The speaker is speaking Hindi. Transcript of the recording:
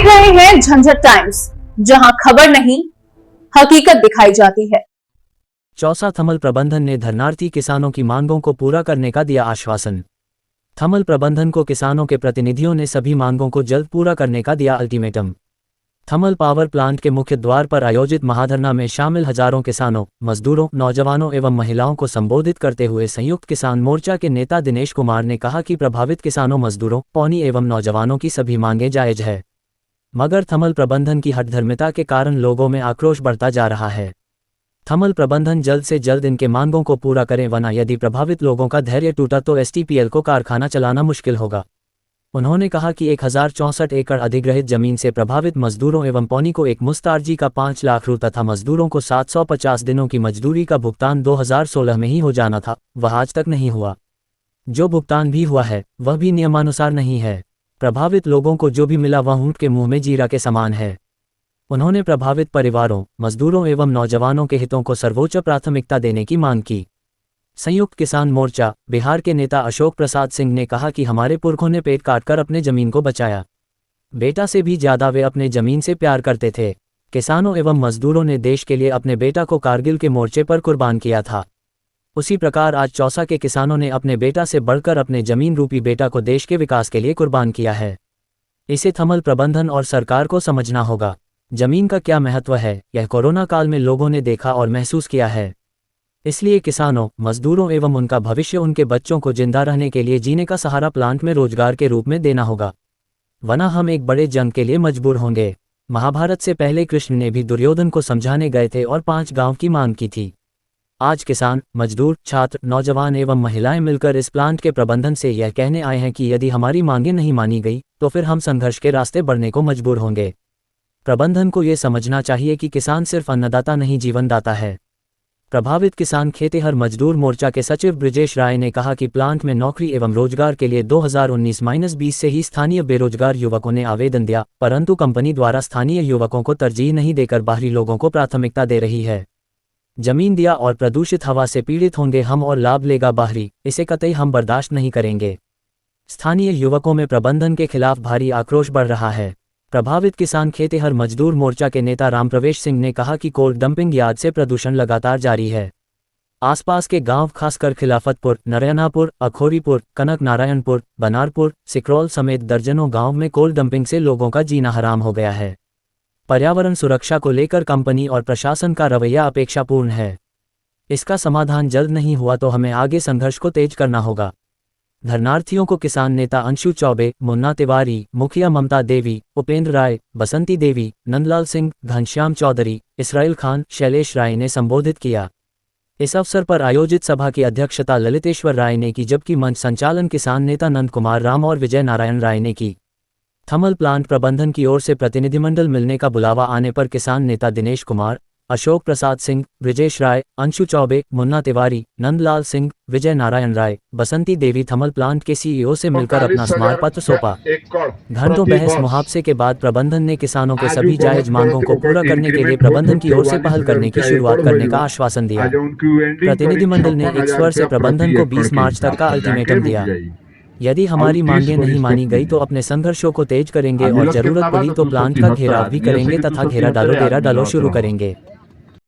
देख रहे हैं झंझट टाइम्स, जहां खबर नहीं हकीकत दिखाई जाती है। चौसा थमल प्रबंधन ने धरनार्थी किसानों की मांगों को पूरा करने का दिया आश्वासन। थमल प्रबंधन को किसानों के प्रतिनिधियों ने सभी मांगों को जल्द पूरा करने का दिया अल्टीमेटम। थमल पावर प्लांट के मुख्य द्वार पर आयोजित महाधरना में शामिल हजारों किसानों, मजदूरों, नौजवानों एवं महिलाओं को संबोधित करते हुए संयुक्त किसान मोर्चा के नेता दिनेश कुमार ने कहा कि प्रभावित किसानों, मजदूरों, पौनी एवं नौजवानों की सभी मांगें जायज है, मगर थमल प्रबंधन की हठधर्मिता के कारण लोगों में आक्रोश बढ़ता जा रहा है। थमल प्रबंधन जल्द से जल्द इनके मांगों को पूरा करें, वरना यदि प्रभावित लोगों का धैर्य टूटा तो एसटीपीएल को कारखाना चलाना मुश्किल होगा। उन्होंने कहा कि 1064 एकड़ अधिग्रहित जमीन से प्रभावित मजदूरों एवं पौनी को एक मुस्तार्जी का 5 लाख रु तथा मजदूरों को 750 दिनों की मजदूरी का भुगतान 2016 में ही हो जाना था, वह आज तक नहीं हुआ। जो भुगतान भी हुआ है वह भी नियमानुसार नहीं है। प्रभावित लोगों को जो भी मिला वह ऊंट के मुंह में जीरा के समान है। उन्होंने प्रभावित परिवारों, मजदूरों एवं नौजवानों के हितों को सर्वोच्च प्राथमिकता देने की मांग की। संयुक्त किसान मोर्चा बिहार के नेता अशोक प्रसाद सिंह ने कहा कि हमारे पुरखों ने पेट काटकर अपने जमीन को बचाया। बेटा से भी ज्यादा वे अपने जमीन से प्यार करते थे। किसानों एवं मजदूरों ने देश के लिए अपने बेटा को कारगिल के मोर्चे पर कुर्बान किया था। उसी प्रकार आज चौसा के किसानों ने अपने बेटा से बढ़कर अपने जमीन रूपी बेटा को देश के विकास के लिए कुर्बान किया है। इसे थमल प्रबंधन और सरकार को समझना होगा। जमीन का क्या महत्व है यह कोरोना काल में लोगों ने देखा और महसूस किया है। इसलिए किसानों, मजदूरों एवं उनका भविष्य, उनके बच्चों को जिंदा रहने के लिए जीने का सहारा प्लांट में रोजगार के रूप में देना होगा, वरना हम एक बड़े जंग के लिए मजबूर होंगे। महाभारत से पहले कृष्ण ने भी दुर्योधन को समझाने गए थे और 5 गांव की मांग की थी। आज किसान, मजदूर, छात्र, नौजवान एवं महिलाएं मिलकर इस प्लांट के प्रबंधन से यह कहने आए हैं कि यदि हमारी मांगें नहीं मानी गई तो फिर हम संघर्ष के रास्ते बढ़ने को मजबूर होंगे। प्रबंधन को ये समझना चाहिए कि किसान सिर्फ अन्नदाता नहीं, जीवनदाता है। प्रभावित किसान खेतिहर मजदूर मोर्चा के सचिव ब्रिजेश राय ने कहा कि प्लांट में नौकरी एवं रोजगार के लिए 2019-20 से ही स्थानीय बेरोजगार युवकों ने आवेदन दिया, परंतु कंपनी द्वारा स्थानीय युवकों को तरजीह नहीं देकर बाहरी लोगों को प्राथमिकता दे रही है। जमीन दिया और प्रदूषित हवा से पीड़ित होंगे हम और लाभ लेगा बाहरी, इसे कतई हम बर्दाश्त नहीं करेंगे। स्थानीय युवकों में प्रबंधन के खिलाफ भारी आक्रोश बढ़ रहा है। प्रभावित किसान खेतिहर मजदूर मोर्चा के नेता रामप्रवेश सिंह ने कहा कि कोल डंपिंग यार्ड से प्रदूषण लगातार जारी है। आसपास के गांव खासकर खिलाफतपुर, नरयनापुर, अखोरीपुर, कनक नारायणपुर, बनारपुर, सिकरौल समेत दर्जनों गांव में कोल डंपिंग से लोगों का जीना हराम हो गया है। पर्यावरण सुरक्षा को लेकर कंपनी और प्रशासन का रवैया अपेक्षापूर्ण है। इसका समाधान जल्द नहीं हुआ तो हमें आगे संघर्ष को तेज करना होगा। धरनार्थियों को किसान नेता अंशु चौबे, मुन्ना तिवारी, मुखिया ममता देवी, उपेंद्र राय, बसंती देवी, नंदलाल सिंह, घनश्याम चौधरी, इसराइल खान, शैलेश राय ने संबोधित किया। इस अवसर पर आयोजित सभा की अध्यक्षता ललितेश्वर राय ने की, जबकि मंच संचालन किसान नेता नंद कुमार राम और विजय नारायण राय ने की। थमल प्लांट प्रबंधन की ओर से प्रतिनिधिमंडल मिलने का बुलावा आने पर किसान नेता दिनेश कुमार, अशोक प्रसाद सिंह, ब्रिजेश राय, अंशु चौबे, मुन्ना तिवारी, नंदलाल सिंह, विजय नारायण राय, बसंती देवी थमल प्लांट के सीईओ से मिलकर अपना स्मारक पत्र सौंपा। घंटों बहस मुहावसे के बाद प्रबंधन ने किसानों के सभी जायज मांगों को पूरा करने के लिए प्रबंधन की ओर से पहल करने की शुरुआत करने का आश्वासन दिया। प्रतिनिधिमंडल ने एक स्वर से प्रबंधन को 20 मार्च तक का अल्टीमेटम दिया। यदि हमारी मांगें नहीं मानी गई तो अपने संघर्षों को तेज करेंगे और जरूरत पड़ी तो प्लांट का घेराव भी करेंगे तथा घेरा डालो शुरू करेंगे।